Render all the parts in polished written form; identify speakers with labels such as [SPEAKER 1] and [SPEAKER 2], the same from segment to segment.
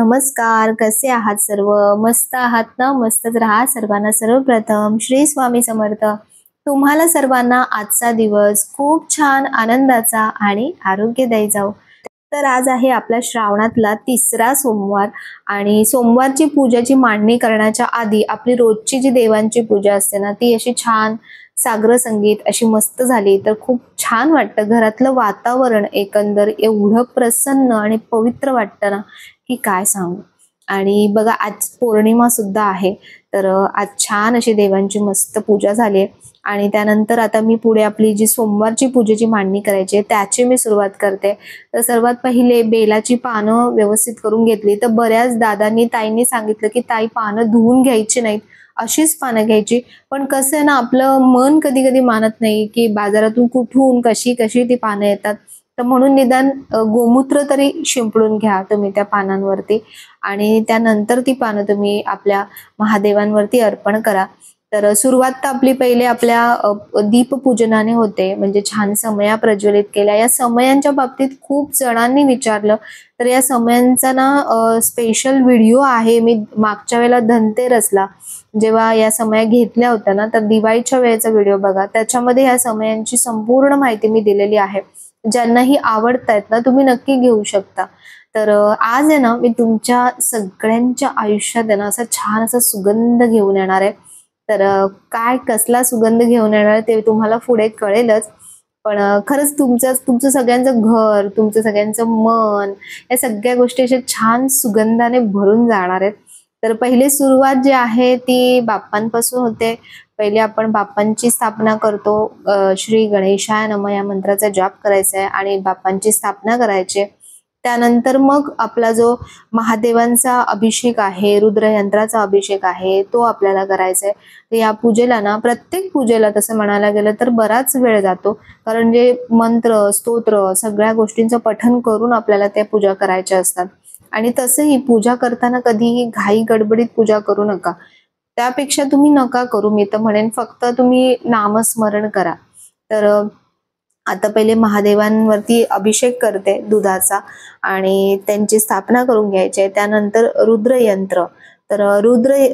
[SPEAKER 1] नमस्कार, कसे आहात सर्व? मस्त आहात ना? मस्तच राहा. सर्वांना सर्वप्रथम श्री स्वामी समर्थ. तुम्हाला सर्वांना आजचा दिवस खूप छान आनंदाचा आणि आरोग्यदायी जाओ. तर आज आहे आपल्या श्रावणातला तिसरा सोमवार आणि सोमवारची पूजेची मांडणी करण्याच्या आधी आपली रोजची जी देवांची पूजा असते ना, ती अशी छान साग्र संगीत अशी मस्त झाली तर खूप छान वाटतं. घरातलं वातावरण एकंदर एवढं प्रसन्न आणि पवित्र वाटतं ना, की काय सांगू. आणि बघा आज पौर्णिमा सुद्धा आहे. तर आज छान अशी देवांची मस्त पूजा झाली आहे आणि त्यानंतर आता मी पुढे आपली जी सोमवारची पूजेची मांडणी करायची आहे त्याची मी सुरुवात करते. तर सर्वात पहिले बेलाची पानं व्यवस्थित करून घेतली. तर बऱ्याच दादांनी ताईंनी सांगितलं की ताई पानं धुवून घ्यायची नाहीत, अशीच पानं घ्यायची. पण कसं आहे ना, आपलं मन कधी कधी मानत नाही की बाजारातून कुठून कशी कशी ती पानं येतात. तर म्हणून निदान गोमूत्र तरी शिंपडून घ्या तुम्ही त्या पानांवरती आणि त्यानंतर ती पानं तुम्ही आपल्या महादेवांवरती अर्पण करा. तर सुरुवात तर आपली पहिले आपल्या दीपपूजनाने होते, म्हणजे छान समया प्रज्वलित केल्या. या समयांच्या बाबतीत खूप जणांनी विचारलं, तर या समयांचा ना स्पेशल व्हिडिओ आहे. मी मागच्या वेळेला धनतेरसला जेव्हा या समया घेतल्या होत्या ना, तर दिवाळीच्या वेळेचा व्हिडिओ बघा, त्याच्यामध्ये या समयांची संपूर्ण माहिती मी दिलेली आहे. ज्यांनाही आवडतायत ना, तुम्ही नक्की घेऊ शकता. तर आज आहे ना, मी तुमच्या सगळ्यांच्या आयुष्यात आहे ना असा छान असा सुगंध घेऊन येणार आहे. तर काय कसला सुगंध घेऊन येणार ते तुम्हाला पुढे कळेलच. पण खरंच तुमचं सगळ्यांचं घर, तुमचं सगळ्यांचं मन, या सगळ्या गोष्टी अशा छान सुगंधाने भरून जाणार आहेत. तर पहिली सुरुवात जी आहे ती बाप्पांपासून होते. पहिले आपण बाप्पांची स्थापना करतो. श्री गणेशाय नमः या मंत्राचा जाप करायचा आहे आणि बाप्पांची स्थापना करायची. त्यानंतर मग आपला जो महादेवांचा अभिषेक आहे, रुद्रयंत्राचा अभिषेक आहे, तो आपल्याला करायचा आहे. तर या पूजेला ना, प्रत्येक पूजेला तसं म्हणायला गेलं तर बराच वेळ जातो, कारण जे मंत्र स्तोत्र सगळ्या गोष्टींचं पठण करून आपल्याला त्या पूजा करायच्या असतात. आणि तसंही पूजा करताना कधीही घाई गडबडीत पूजा करू नका. त्यापेक्षा तुम्ही नका करू, मी तर म्हणेन फक्त तुम्ही नामस्मरण करा. तर आता पहिले महादेवांवरती अभिषेक करते दुधाचा आणि त्यांची स्थापना करून घ्यायची आहे. त्यानंतर रुद्रयंत्र, तर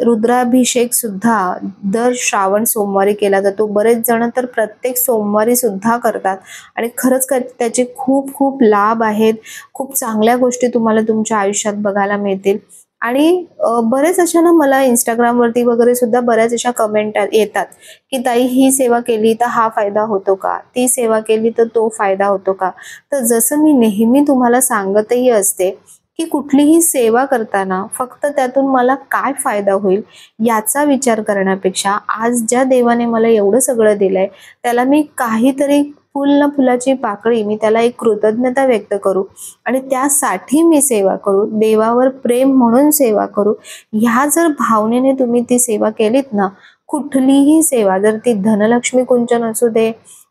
[SPEAKER 1] रुद्राभिषेक सुद्धा दर श्रावण सोमवारी केला जातो. बरेच जण तर प्रत्येक सोमवारी सुद्धा करतात आणि खरंच त्याचे खूप खूप लाभ आहेत. खूप चांगल्या गोष्टी तुम्हाला तुमच्या आयुष्यात बघायला मिळतील. आणि बरेच अशा ना, मला इंस्टाग्रामवरती वगैरे सुद्धा बऱ्याच अशा कमेंट येतात की ताई ही सेवा केली तर हा फायदा होतो का, ती सेवा केली तर तो फायदा होतो का. तर जसं मी नेहमी तुम्हाला सांगतही असते की कुठलीही सेवा करताना फक्त त्यातून मला काय फायदा होईल याचा विचार करण्यापेक्षा आज ज्या देवाने मला एवढं सगळं दिलंय त्याला मी काहीतरी फुल ना फुलाची पाकळी, मी त्याला एक कृतज्ञता व्यक्त करू आणि त्यासाठी मी सेवा करू, देवावर प्रेम म्हणून सेवा करू. ह्या जर भावनेने तुम्ही ती सेवा केलीत ना, कुठलीही सेवा, जर ती धनलक्ष्मी कुंचन असू दे,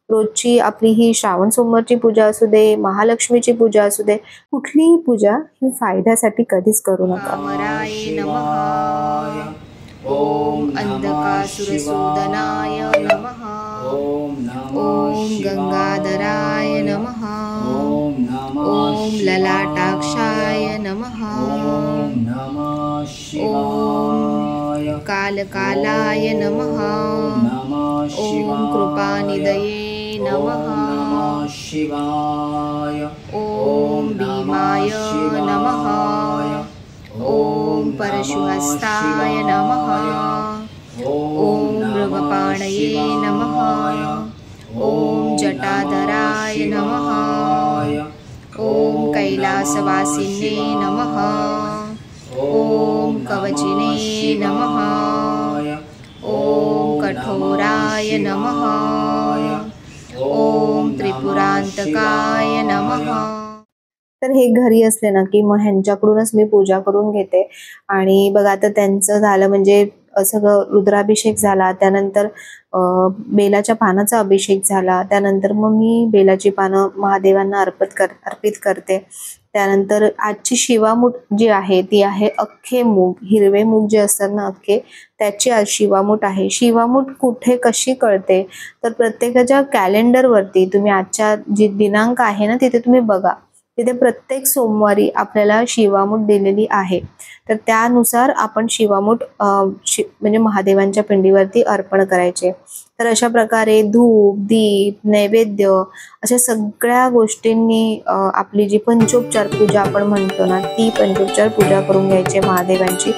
[SPEAKER 1] रोजची आपली ही श्रावण सोमवारची पूजा असू दे, महालक्ष्मीची पूजा असू दे, कुठलीही पूजा ही फायद्यासाठी कधीच करू नका.
[SPEAKER 2] ओम अंधकासुरसूदनाय नमः. ओम गंगाधराय नमः. ओम ललाटाक्षाय नमः. ओम कालकालाय नमः. ओम कृपानिधये नमः. ओम भीमाय नमः. ओम परशुहस्ताय नमः. ओम मृगपाणये नमः. ओम जटाधराय नमः. ओम कैलासवासिने नमः. ओम कवचिने नमः. ओम कठोराय नमः. ओम त्रिपुरांतकाय नमः.
[SPEAKER 1] तर हे घरी असले ना की मग ह्यांच्याकडूनच मी पूजा करून घेते. आणि बघा आता त्यांचं झालं म्हणजे सगळं रुद्राभिषेक झाला, त्यानंतर बेलाच्या पानाचा अभिषेक झाला, त्यानंतर मग मी बेलाची पानं महादेवांना अर्पित करते. त्यानंतर आजची शिवामूठ जी आहे ती आहे अख्खे मूग, हिरवे मूग जे असतात ना अख्खे, त्याची आज शिवामूठ आहे. शिवामूठ कुठे कशी कळते तर प्रत्येकाच्या कॅलेंडरवरती तुम्ही आजच्या जी दिनांक आहे ना तिथे तुम्ही बघा तिथे प्रत्येक सोमवारी आपल्याला शिवामूठ दिलेली आहे. तर त्यानुसार आपण शिवामूठ म्हणजे महादेवांच्या पिंडीवरती अर्पण करायचे. तर अशा प्रकारे धूप, दीप, नैवेद्य अशा सगळ्या गोष्टींनी आपली जी पंचोपचार पूजा आपण म्हणतो ना, ती पंचोपचार पूजा करून घ्यायची महादेवांची.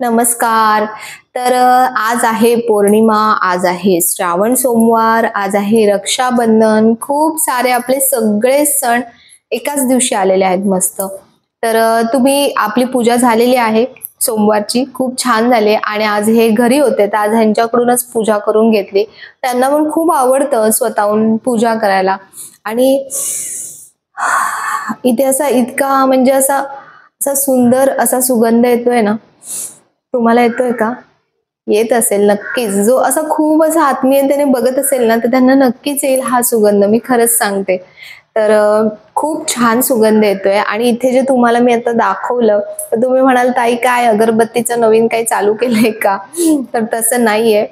[SPEAKER 1] नमस्कार. तर आज आहे पौर्णिमा, आज आहे श्रावण सोमवार, आज आहे रक्षाबंधन. खूप सारे आपले सगळे सण एकाच दिवशी आलेले आहेत मस्त. तर तुम्ही आपली पूजा झालेली आहे सोमवारची, खूप छान झाली. आणि आज हे घरी होते तर आज ह्यांच्याकडूनच पूजा करून घेतली. त्यांना पण खूप आवडतं स्वतःहून पूजा करायला. आणि इथे असा इतका म्हणजे असा सुंदर असा सुगंध येतोय ना, तुम्हाला येतोय का? येत असेल नक्कीच. जो असा खूप असा आत्मीयतेने बघत असेल ना, तर त्यांना नक्कीच येईल हा सुगंध, मी खरंच सांगते. तर खूप छान सुगंध येतोय. आणि इथे जे तुम्हाला मी आता दाखवलं, तर तुम्ही म्हणाल ताई काय अगरबत्तीचं नवीन काही चालू केलंय का? तर तसं नाहीये,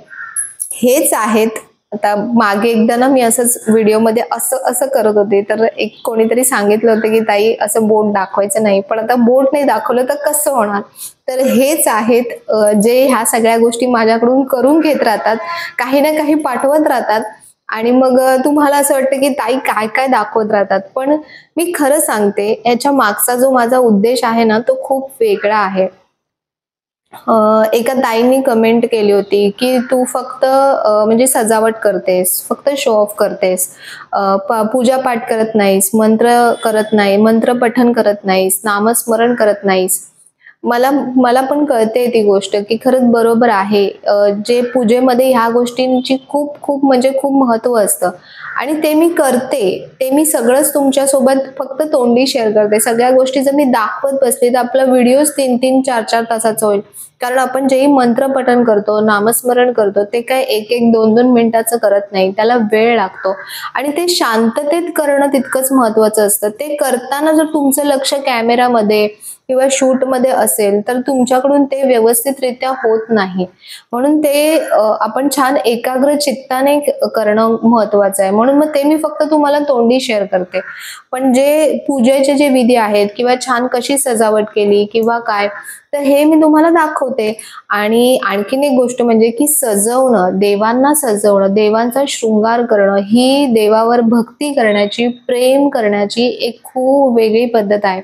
[SPEAKER 1] हेच आहेत. आता मागे एकदा ना मी असंच व्हिडिओमध्ये असं करत होते, तर एक कोणीतरी सांगितलं होतं की ताई असं बोट दाखवायचं नाही. पण आता बोट नाही दाखवलं तर कसं होणार? तर हेच आहेत जे ह्या सगळ्या गोष्टी माझ्याकडून करून घेत राहतात, काही ना काही पाठवत राहतात. आणि मग तुम्हाला असं वाटतं की ताई काय काय दाखवत राहतात. पण मी खरं सांगते, याच्या मागचा जो माझा उद्देश आहे ना, तो खूप वेगळा आहे. एका ताईंनी कमेंट केली होती की तू फक्त म्हणजे सजावट करतेस, फक्त शो ऑफ करतेस, पूजा पाठ करत नाहीस, मंत्र करत नाही, मंत्र पठन करत नाहीस, नामस्मरण करत नाहीस. मला पण कळते ती गोष्ट की खरंच बरोबर आहे. जे पूजेमध्ये ह्या गोष्टींची खूप खूप म्हणजे खूप महत्व असतं. आणि ते मी करते, ते मी सगळंच तुमच्यासोबत फक्त तोंडी शेअर करते. सगळ्या गोष्टी जर मी दाखवत बसली तर आपला व्हिडिओ 3-3, 4-4 तासाचा होईल. कारण आपण जेही मंत्र पठण करतो, नामस्मरण करतो, ते काय 1-1, 2-2 मिनिटाचं करत नाही, त्याला वेळ लागतो. आणि ते शांततेत करणं तितकंच महत्वाचं असतं. ते करताना जर तुमचं लक्ष कॅमेरामध्ये किंवा शूटमध्ये असेल तर तुमच्याकडून ते व्यवस्थितरित्या होत नाही. म्हणून ते आपण छान एकाग्र चित्ताने करणं महत्वाचं आहे. म्हणून मग ते मी फक्त तुम्हाला तोंडी शेअर करते. पण जे पूजेचे जे विधी आहेत किंवा छान कशी सजावट केली किंवा काय, तर हे मी तुम्हाला दाखवते. आणि आणखीन एक गोष्ट म्हणजे की सजवणं, देवांना सजवणं, देवांचा शृंगार करणं, ही देवावर भक्ती करण्याची, प्रेम करण्याची एक खूप वेगळी पद्धत आहे,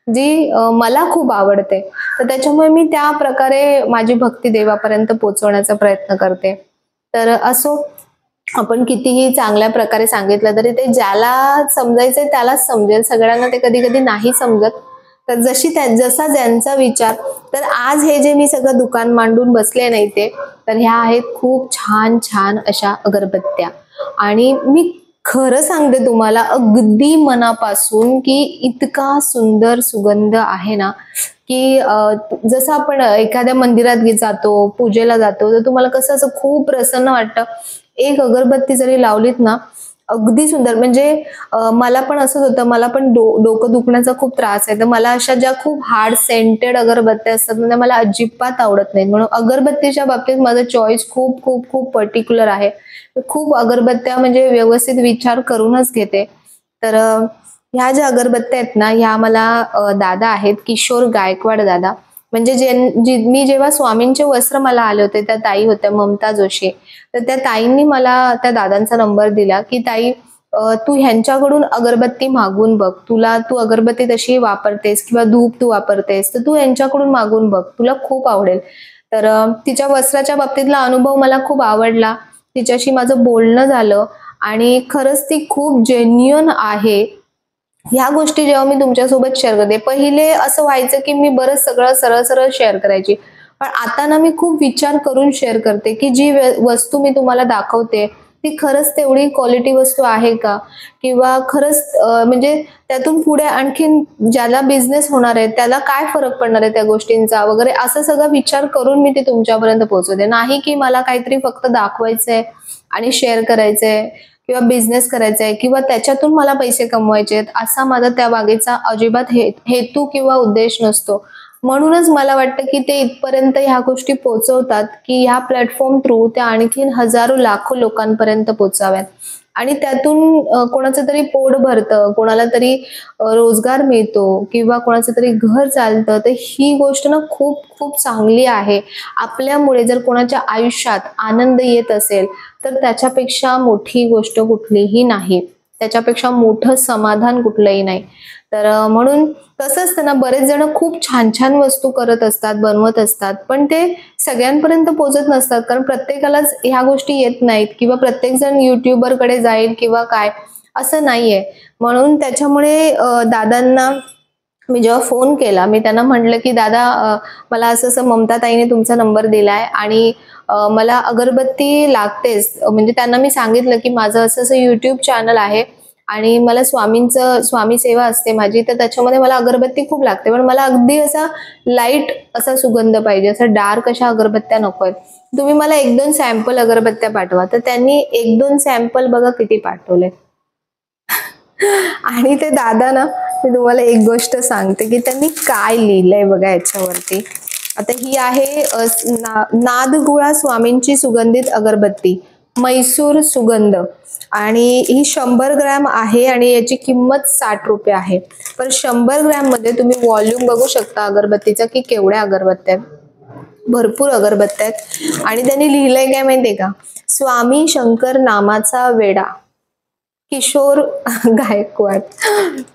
[SPEAKER 1] जी मला खूप आवडते. तर त्याच्यामुळे मी त्या प्रकारे माझी भक्ती देवापर्यंत पोहोचवण्याचा प्रयत्न करते. तर असो, आपण कितीही चांगल्या प्रकारे सांगितलं तरी ते ज्याला समजायचंय त्यालाच समजेल, सगळ्यांना ते कधी कधी नाही समजत. तर जसा ज्यांचा विचार. तर आज हे जे मी सगळं दुकान मांडून बसले नाही ते, तर ह्या आहेत खूप छान छान अशा अगरबत्त्या. आणि मी खरं सांगते तुम्हाला अगदी मनापासून की इतका सुंदर सुगंध आहे ना, की जसं आपण एखाद्या मंदिरात जातो, पूजेला जातो, तर तुम्हाला कसं असं खूप प्रसन्न वाटतं. एक अगरबत्ती जरी लावलीत ना, अगदी सुंदर. म्हणजे मला पण असंच होतं. मला पण डोकं दुखण्याचा खूप त्रास आहे. तर मला अशा ज्या खूप हार्ड सेंटेड अगरबत्त्या असतात ना, त्या मला अजिबात आवडत नाहीत. म्हणून अगरबत्तीच्या बाबतीत माझं चॉईस खूप खूप खूप पर्टिक्युलर आहे. खूप अगरबत्त्या म्हणजे व्यवस्थित विचार करूनच घेते. तर ह्या ज्या अगरबत्त्या आहेत ना, ह्या मला दादा आहेत, किशोर गायकवाड दादा. म्हणजे मी जेव्हा स्वामींचे वस्त्र मला आले होते, त्या ताई होत्या ममता जोशी. तर त्या ताईंनी मला त्या दादांचा नंबर दिला, की ताई तू ह्यांच्याकडून अगरबत्ती मागून बघ. तू अगरबत्ती तशी वापरतेस किंवा धूप तू वापरतेस, तर तू यांच्याकडून मागून बघ. तुला खूप आवडेल. तर तिच्या वस्त्राच्या बाबतीतला अनुभव मला खूप आवडला. तिच्याशी माझं बोलणं झालं आणि खरंच ती खूप जेन्युइन आहे. ह्या गोष्टी जेव्हा मी तुमच्यासोबत शेअर करते, पहिले असं व्हायचं की मी बरंच सगळं सरळ-सरळ शेअर करायची. पण आता ना मी खूप विचार करून शेअर करते, की जी वस्तू मी तुम्हाला दाखवते, ती खरंच तेवढी क्वालिटी वस्तू आहे का? किंवा खरंच म्हणजे त्यातून पुढे आणखीन ज्याला बिझनेस होणार आहे, त्याला काय फरक पडणार आहे त्या गोष्टींचा वगैरे असा सगळा विचार करून मी ते तुमच्यापर्यंत पोहोचवते. नाही की मला काहीतरी फक्त दाखवायचंय आणि शेअर करायचंय किंवा बिझनेस करायचा आहे किंवा त्याच्यातून मला पैसे कमवायचे आहेत, असा माझा त्या बागेचा अजिबात हेतू किंवा उद्देश नसतो. म्हणूनच मला वाटतं की ते इथपर्यंत ह्या गोष्टी पोहोचवतात, की ह्या प्लॅटफॉर्म थ्रू त्या आणखीन हजारो लाखो लोकांपर्यंत पोहोचाव्यात आणि त्यातून कोणाचं तरी पोट भरतं, कोणाला तरी रोजगार मिळतो किंवा कोणाचं तरी घर चालतं. तर ही गोष्ट ना खूप खूप चांगली आहे. आपल्यामुळे जर कोणाच्या आयुष्यात आनंद येत असेल, तर त्याच्यापेक्षा मोठी गोष्ट कुठलीही नाही. त्याच्यापेक्षा मोठं समाधान कुठलंही नाही. तर म्हणून कसं असतं ना, बरेच जण खूप छान-छान वस्तू करत असतात, बनवत असतात. पण ते सगळ्यांपर्यंत पोहोचत नसतात. कारण प्रत्येकालाच ह्या गोष्टी येत नाहीत किंवा प्रत्येकजण यूट्यूबरकडे जाईल किंवा काय, असं नाहीये. म्हणून त्याच्यामुळे दादांना मी जेव्हा फोन केला, मी त्यांना म्हटलं, की "दादा मला असं-असं ममता ताईने तुमचा नंबर दिलाय आणि मला अगरबत्ती लागतेच." म्हणजे त्यांना मी सांगितलं, की माझं असं-असं YouTube चॅनल आहे आणि मला स्वामी सेवा असते माझी, तर त्याच्यामध्ये मला अगरबत्ती खूप लागते. पण मला अगदी असा लाईट असा सुगंध पाहिजे, असा डार्क अशा अगरबत्त्या नकोयत. तुम्ही मला 1-2 सॅम्पल अगरबत्त्या पाठवा. तर त्यांनी 1-2 सॅम्पल बघा किती पाठवले. आणि ते दादा ना, मी तुम्हाला एक गोष्ट सांगते, की त्यांनी काय लिहिलंय बघा याच्यावरती. आता ही आहे नादगुळा स्वामींची सुगंधित अगरबत्ती, मैसूर सुगंध आणि ही 100 ग्रॅम आहे आणि याची किंमत ₹60 आहे. पण 100 ग्रॅम मध्ये तुम्ही व्हॉल्यूम बघू शकता अगरबत्तीचा, की केवढ्या अगरबत्त्या आहेत. भरपूर अगरबत्त्या आहेत आणि त्यांनी लिहिलंय काय माहितीये का? स्वामी शंकर नामाचा वेडा. किशोर गायकवाड.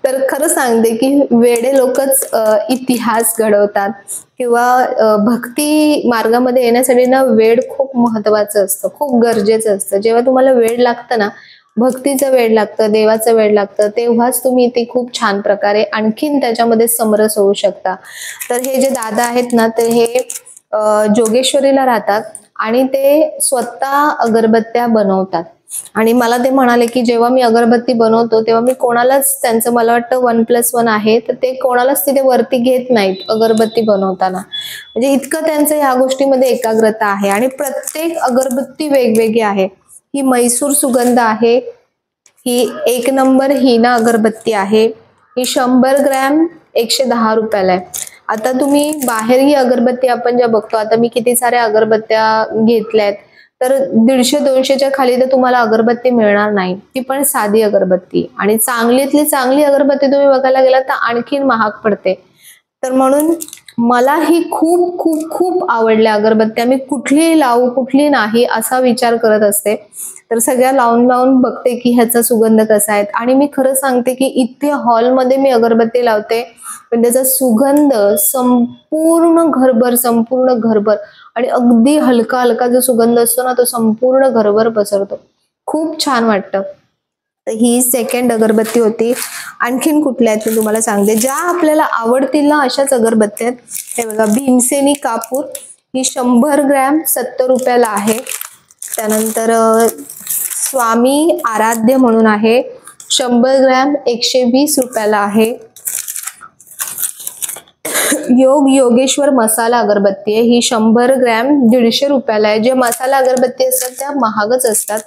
[SPEAKER 1] तर खरं सांगते की वेडे लोकच इतिहास घडवतात किंवा भक्ती मार्गामध्ये येण्यासाठी ना वेड खूप महत्वाचं असतं, खूप गरजेचं असतं. जेव्हा तुम्हाला वेड लागतं ना, भक्तीचं वेड लागतं, देवाचं वेड लागतं, तेव्हाच तुम्ही ते खूप छान प्रकारे आणखीन त्याच्यामध्ये समरस होऊ शकता. तर हे जे दादा आहेत ना, तर हे जोगेश्वरीला राहतात आणि ते स्वतः अगरबत्त्या बनवतात. आणि मला ते म्हणाले, की जेव्हा मी अगरबत्ती बनवतो, तेव्हा मी कोणालाच त्यांचं मला वाटतं 1+1 आहे, तर ते कोणालाच तिथे वरती घेत नाहीत अगरबत्ती बनवताना. म्हणजे इतकं त्यांचं ह्या गोष्टीमध्ये एकाग्रता आहे आणि प्रत्येक अगरबत्ती वेगवेगळी आहे. ही मैसूर सुगंध आहे, ही 1 नंबर हिना अगरबत्ती आहे. ही 100 ग्रॅम ₹110 आहे. आता तुम्ही बाहेर ही अगरबत्ती आपण ज्या बघतो, आता मी किती साऱ्या अगरबत्त्या घेतल्यात, तर 150-200च्या खाली तर तुम्हाला अगरबत्ती मिळणार नाही. ती पण साधी अगरबत्ती आणि चांगलीतली चांगली अगरबत्ती तुम्ही बघायला गेलात तर आणखीन महाग पडते. तर म्हणून मला ही खूप खूप खूप आवडल्या अगरबत्त्या. मी कुठली लावू कुठली नाही असा विचार करत असते. तर सगळ्या लावून बघते की ह्याचा सुगंध कसा आहे आणि मी खरं सांगते की इथे हॉलमध्ये मी अगरबत्ती लावते, पण त्याचा सुगंध संपूर्ण घरभर आणि अगदी हलका हलका जो सुगंध असतो ना, तो संपूर्ण घरभर पसरतो. खूप छान वाटतं. तर ही सेकंड अगरबत्ती होती. आणखीन कुठल्या आहेत मी तुम्हाला सांगते. ज्या आपल्याला आवडतील ना अशाच अगरबत्त्या आहेत. हे बघा भीमसेनी कापूर, ही 100 ग्रॅम ₹70 आहे. त्यानंतर स्वामी आराध्य म्हणून आहे, 100 ग्रॅम ₹120 आहे. योग योगेश्वर मसाला अगरबत्ती आहे. ही 100 ग्रॅम 150 रुपयाला आहे. जे मसाला अगरबत्ती असतात त्या महागच असतात.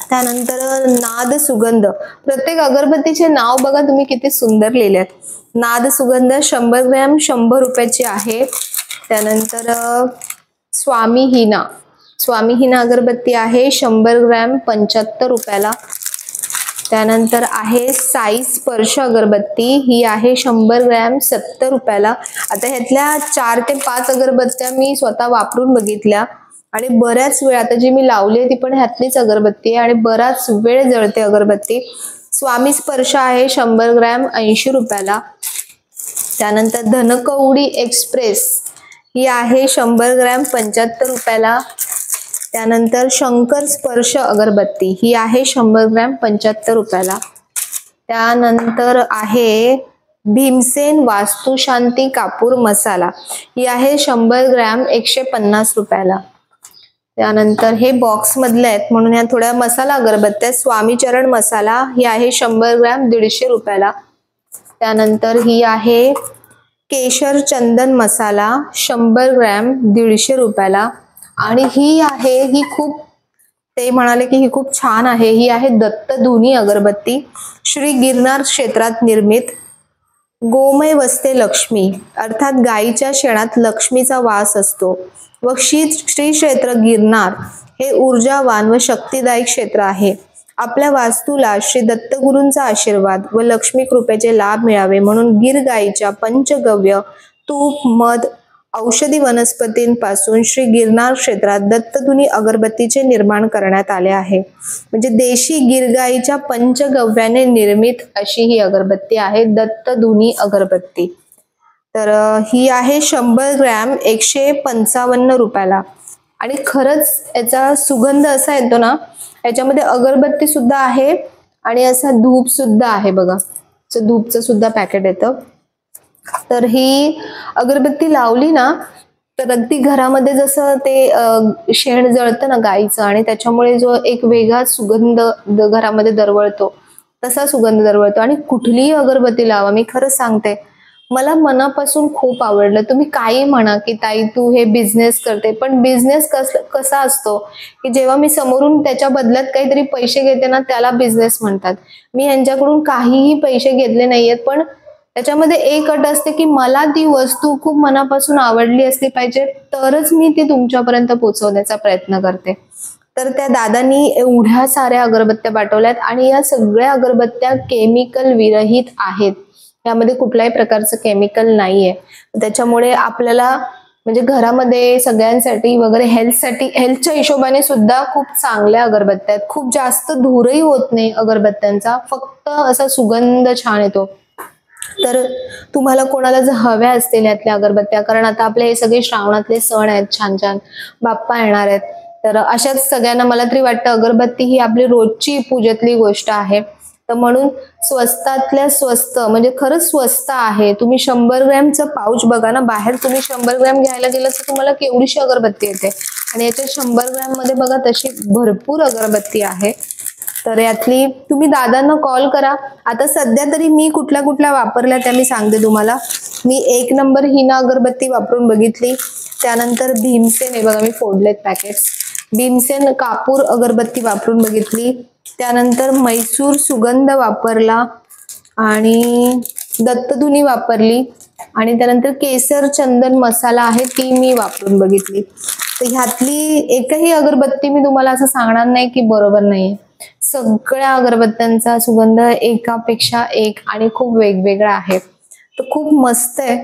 [SPEAKER 1] त्यानंतर नाद सुगंध, प्रत्येक अगरबत्तीचे नाव बघा तुम्ही किती सुंदर लिहिले आहेत. नाद सुगंध 100 ग्रॅम 100 रुपयाची आहे. त्यानंतर स्वामी हिना अगरबत्ती आहे 100 ग्रॅम 75 रुपयाला. त्यानंतर आहे साई स्पर्श अगरबत्ती, ही आहे 100 ग्रॅम 70 रुपयाला. आता ह्यातल्या 4 ते 5 अगरबत्त्या मी स्वतः वापरून बघितल्या आणि बऱ्याच वेळ, आता जी मी लावली ती पण ह्यातलीच अगरबत्ती आहे आणि बराच वेळ जळते अगरबत्ती. स्वामी स्पर्श आहे 100 ग्रॅम 80 रुपयाला. त्यानंतर धनकवडी एक्सप्रेस, ही आहे 100 ग्रॅम 75 रुपयाला. त्यानंतर शंकर स्पर्श अगरबत्ती, ही आहे 100 ग्रॅम 75 रुपयाला. त्यानंतर आहे भीमसेन वास्तुशांती कापूर मसाला, ही आहे 100 ग्रॅम 150 रुपयाला. त्यानंतर हे बॉक्स मधले आहेत म्हणून या थोड्या मसाला अगरबत्त्या. स्वामीचरण मसाला, ही आहे 100 ग्रॅम 150 रुपयाला. त्यानंतर ही आहे केशर चंदन मसाला 100 ग्रॅम 150 रुपयाला. आणि ही आहे, ही खूप, ते म्हणाले की ही खूप छान आहे. ही आहे दत्तधुनी अगरबत्ती, श्री गिरनार क्षेत्रात निर्मित. गोमय वस्ते लक्ष्मी, अर्थात गायीच्या शेणात लक्ष्मीचा वास असतो व श्री क्षेत्र गिरनार हे ऊर्जावान व शक्तिदायी क्षेत्र आहे. आपल्या वास्तूला श्री दत्तगुरूंचा आशीर्वाद व लक्ष्मी कृपेचे लाभ मिळावे म्हणून गिर गायीच्या पंचगव्य, तूप, मध, औषधी वनस्पतींपासून श्री गिरनार क्षेत्रात दत्तधुनी अगरबत्तीचे निर्माण करण्यात आले आहे. म्हणजे देशी गिरगाईच्या पंचगव्याने निर्मित अशी ही अगरबत्ती आहे, दत्तधुनी अगरबत्ती. तर ही आहे 100 ग्रॅम 155 रुपयाला. आणि खरंच याचा सुगंध असा येतो ना, याच्यामध्ये अगरबत्ती सुद्धा आहे आणि असा धूप सुद्धा आहे बघा, धूपचं सुद्धा पॅकेट येतं. तर ही अगरबत्ती लावली ना तर अगदी घरामध्ये जसं ते शेण जळतं ना गाईचं आणि त्याच्यामुळे जो एक वेगळा सुगंध घरामध्ये दरवळतो तसा सुगंध दरवळतो. आणि कुठलीही अगरबत्ती लावा, मी खरंच सांगते, मला मनापासून खूप आवडलं. तुम्ही काही म्हणा की ताई तू हे बिझनेस करते, पण बिझनेस कसा असतो की जेव्हा मी समोरून त्याच्या बदल्यात काहीतरी पैसे घेते ना त्याला बिझनेस म्हणतात. मी यांच्याकडून काहीही पैसे घेतले नाहीयेत, पण त्याच्यामध्ये एक अट असते की मला ती वस्तू खूप मनापासून आवडली असली पाहिजे तरच मी ती तुमच्यापर्यंत पोहोचवण्याचा प्रयत्न करते. तर त्या दादांनी एवढ्या साऱ्या अगरबत्त्या पाठवल्यात आणि या सगळ्या अगरबत्त्या केमिकल विरहित आहेत. यामध्ये कुठल्याही प्रकारचं केमिकल नाहीये. त्याच्यामुळे आपल्याला म्हणजे घरामध्ये सगळ्यांसाठी वगैरे हेल्थच्या हिशोबाने सुद्धा खूप चांगल्या अगरबत्त्या आहेत. खूप जास्त धूरही होत नाही अगरबत्त्यांचा, फक्त असा सुगंध छान येतो. तर तुम्हाला कोणाला जर हव्या असतील यातल्या अगरबत्त्या, कारण आता आपले हे सगळे श्रावणातले सण आहेत, छान छान बाप्पा येणार आहेत, तर अशाच सगळ्यांना मला तरी वाटतं अगरबत्ती ही आपली रोजची पूजेतली गोष्ट आहे. तर म्हणून स्वस्तातल्या स्वस्त म्हणजे खरंच स्वस्त आहे. तुम्ही 100 ग्रॅमचं पाऊच बघा ना, बाहेर तुम्ही 100 ग्रॅम घ्यायला गेलं तर तुम्हाला केवढीशी अगरबत्ती येते आणि याच्या 100 ग्रॅम मध्ये बघा तशी भरपूर अगरबत्ती आहे. तर यातली तुम्ही दादांना कॉल करा. आता सध्या तरी मी कुठल्या कुठल्या वापरल्या त्या मी सांगते तुम्हाला. मी 1 नंबर हिना अगरबत्ती वापरून बघितली. त्यानंतर भीमसेन, हे बघा मी फोडलेत पॅकेट्स, भीमसेन कापूर अगरबत्ती वापरून बघितली. त्यानंतर मैसूर सुगंध वापरला आणि दत्तधुनी वापरली आणि त्यानंतर केसर चंदन मसाला आहे ती मी वापरून बघितली. तर ह्यातली एकही अगरबत्ती मी तुम्हाला असं सांगणार नाही की बरोबर नाहीये. सगळ्या अगरबत्त्यांचा सुगंध एकापेक्षा एक आणि खूप वेगवेगळा आहे. तर खूप मस्त आहे.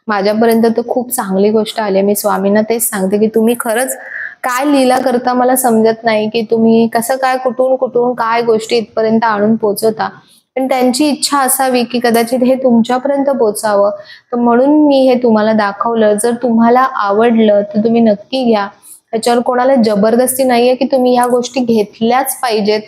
[SPEAKER 1] माझ्यापर्यंत तर खूप चांगली गोष्ट आली. मी स्वामींना तेच सांगते की तुम्ही खरंच काय लीला करता मला समजत नाही की तुम्ही कसं काय कुठून काय गोष्टी इथपर्यंत आणून पोहोचवता, पण त्यांची इच्छा असावी की कदाचित हे तुमच्यापर्यंत पोहोचावं. तर म्हणून मी हे तुम्हाला दाखवलं. जर तुम्हाला आवडलं तर तुम्ही नक्की घ्या. त्याच्यावर कोणाला जबरदस्ती नाहीये की तुम्ही ह्या गोष्टी घेतल्याच पाहिजेत.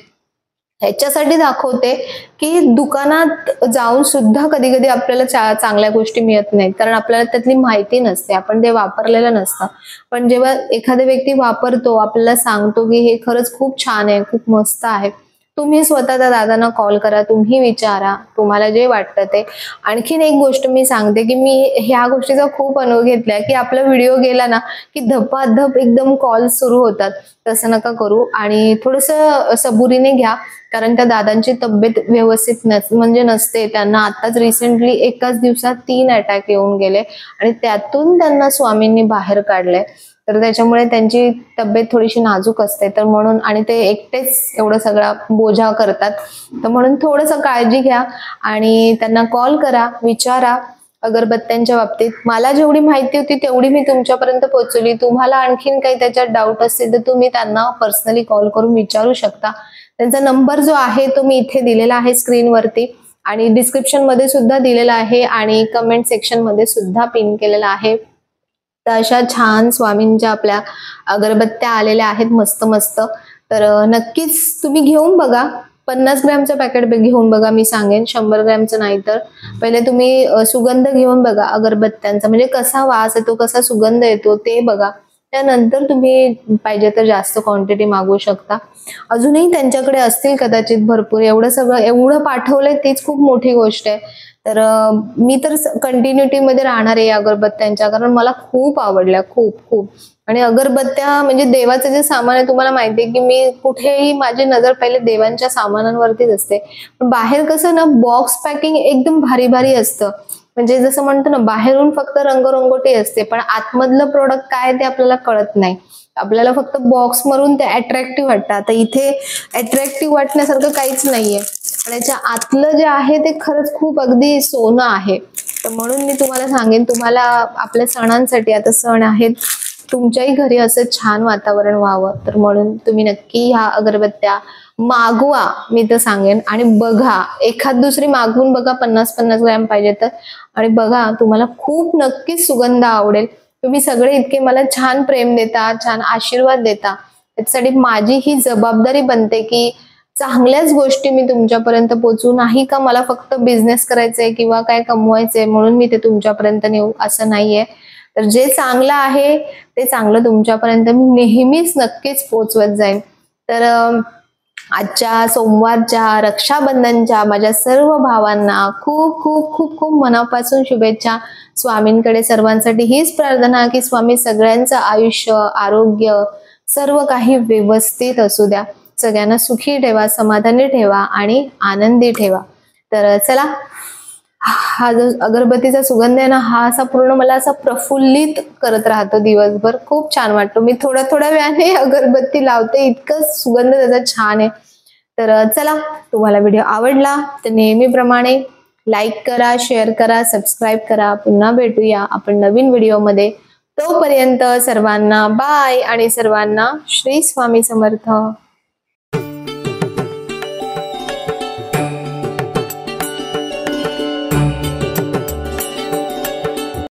[SPEAKER 1] ह्याच्यासाठी दाखवते की दुकानात जाऊन सुद्धा कधी कधी आपल्याला चांगल्या गोष्टी मिळत नाहीत, कारण आपल्याला त्यातली माहिती नसते, आपण ते वापरलेलं नसतं. पण जेव्हा एखादा व्यक्ती वापरतो, आपल्याला सांगतो की हे खरंच खूप छान आहे, खूप मस्त आहे, तुम्ही स्वतः त्या दादांना कॉल करा, तुम्ही विचारा, तुम्हाला जे वाटतं ते. आणखीन एक गोष्ट मी सांगते की मी ह्या गोष्टीचा खूप अनुभव घेतलाय की आपला व्हिडिओ गेला ना की धपाधप एकदम कॉल सुरू होतात. तसं नका करू आणि थोडंसं सबुरीने घ्या, कारण त्या दादांची तब्येत व्यवस्थित म्हणजे नसते. त्यांना आताच रिसेंटली एकाच दिवसात 3 अटॅक येऊन गेले आणि त्यातून त्यांना स्वामींनी बाहेर काढले. तर त्याच्यामुळे त्यांची तब्येत थोडीशी नाजूक असते. तर म्हणून आणि ते एकटेच एवढं सगळा बोजा करतात. तर म्हणून थोडंसं काळजी घ्या आणि त्यांना कॉल करा, विचारा अगरबत्त्यांच्या बाबतीत. मला जेवढी माहिती होती तेवढी मी तुमच्यापर्यंत पोहोचवली. तुम्हाला आणखीन काही त्याच्यात डाऊट असतील तर तुम्ही त्यांना पर्सनली कॉल करून विचारू शकता. त्यांचा नंबर जो आहे तो मी इथे दिलेला आहे स्क्रीनवरती आणि डिस्क्रिप्शन मध्ये सुद्धा दिलेला आहे आणि कमेंट सेक्शन मध्ये सुद्धा पिन केलेला आहे. तर अशा छान स्वामींच्या आपल्या अगरबत्त्या आलेल्या आहेत मस्त मस्त. तर नक्कीच तुम्ही घेऊन बघा. 50 ग्रॅमचं पॅकेट घेऊन बघा, मी सांगेन 100 ग्रॅमचं नाही. तर पहिले तुम्ही सुगंध घेऊन बघा अगरबत्त्यांचा, म्हणजे कसा वास येतो, कसा सुगंध येतो ते बघा. त्यानंतर तुम्ही पाहिजे तर जास्त क्वांटिटी मागवू शकता. अजूनही त्यांच्याकडे असतील कदाचित भरपूर. एवढं सगळं एवढं पाठवलंय तीच खूप मोठी गोष्ट आहे. तर मी तर कंटिन्युटी मध्ये राहणार आहे या अगरबत्त्यांच्या, कारण मला खूप आवडल्या, खूप खूप. आणि अगरबत्त्या म्हणजे देवाचं जे सामान आहे, तुम्हाला माहिती आहे की मी कुठेही माझी नजर पहिले देवांच्या सामानांवरतीच असते. पण बाहेर कसं ना बॉक्स पॅकिंग एकदम भारी भारी असतं. म्हणजे जसं म्हणतो ना बाहेरून फक्त रंगरंगोटी असते पण आतमधलं प्रोडक्ट काय ते आपल्याला कळत नाही. आपल्याला फक्त बॉक्स मरून ते अट्रॅक्टिव्ह वाटतं. आता इथे अट्रॅक्टिव्ह वाटण्यासारखं काहीच नाहीये. आणि याच्या आतलं जे आहे ते खरंच खूप अगदी सोनं आहे. तर म्हणून मी तुम्हाला सांगेन, तुम्हाला आपल्या सणांसाठी, आता सण आहेत, तुमच्याही घरी असं छान वातावरण व्हावं, तर म्हणून तुम्ही नक्की ह्या अगरबत्त्या मागवा मी तर सांगेन. आणि बघा, एखाद दुसरी मागवून बघा, 50-50 ग्रॅम पाहिजे तर, आणि बघा तुम्हाला खूप नक्कीच सुगंध आवडेल. तुम्ही सगळे इतके मला छान प्रेम देता, छान आशीर्वाद देता, त्यासाठी माझी ही जबाबदारी बनते की चांगल्याच गोष्टी मी तुमच्यापर्यंत पोहोचू. नाही का मला फक्त बिझनेस करायचंय किंवा काय कमवायचंय म्हणून मी ते तुमच्यापर्यंत नेऊ, असं नाहीये. तर जे चांगलं आहे ते चांगलं तुमच्यापर्यंत मी नेहमीच नक्कीच पोहोचवत जाईन. तर आजच्या सोमवारच्या रक्षाबंधनच्या माझ्या सर्व भावांना खूप खूप खूप खूप मनापासून शुभेच्छा. स्वामींकडे सर्वांसाठी हीच प्रार्थना की स्वामी सगळ्यांचं आयुष्य, आरोग्य सर्व काही व्यवस्थित असू द्या. सगळ्यांना सुखी ठेवा, समाधानी ठेवा आणि आनंदी ठेवा. तर चला, हा जो अगरबत्तीचा सुगंध आहे ना, हा असा पूर्ण मला असा प्रफुल्लित करत राहतो दिवसभर. खूप छान वाटतो. मी थोड्या थोड्या वेळाने अगरबत्ती लावते, इतकं सुगंध त्याचा छान आहे. तर चला, तुम्हाला व्हिडिओ आवडला तर नेहमीप्रमाणे लाईक करा, शेअर करा, सबस्क्राईब करा. पुन्हा भेटूया आपण नवीन व्हिडिओमध्ये. तोपर्यंत सर्वांना बाय आणि सर्वांना श्री स्वामी समर्थ.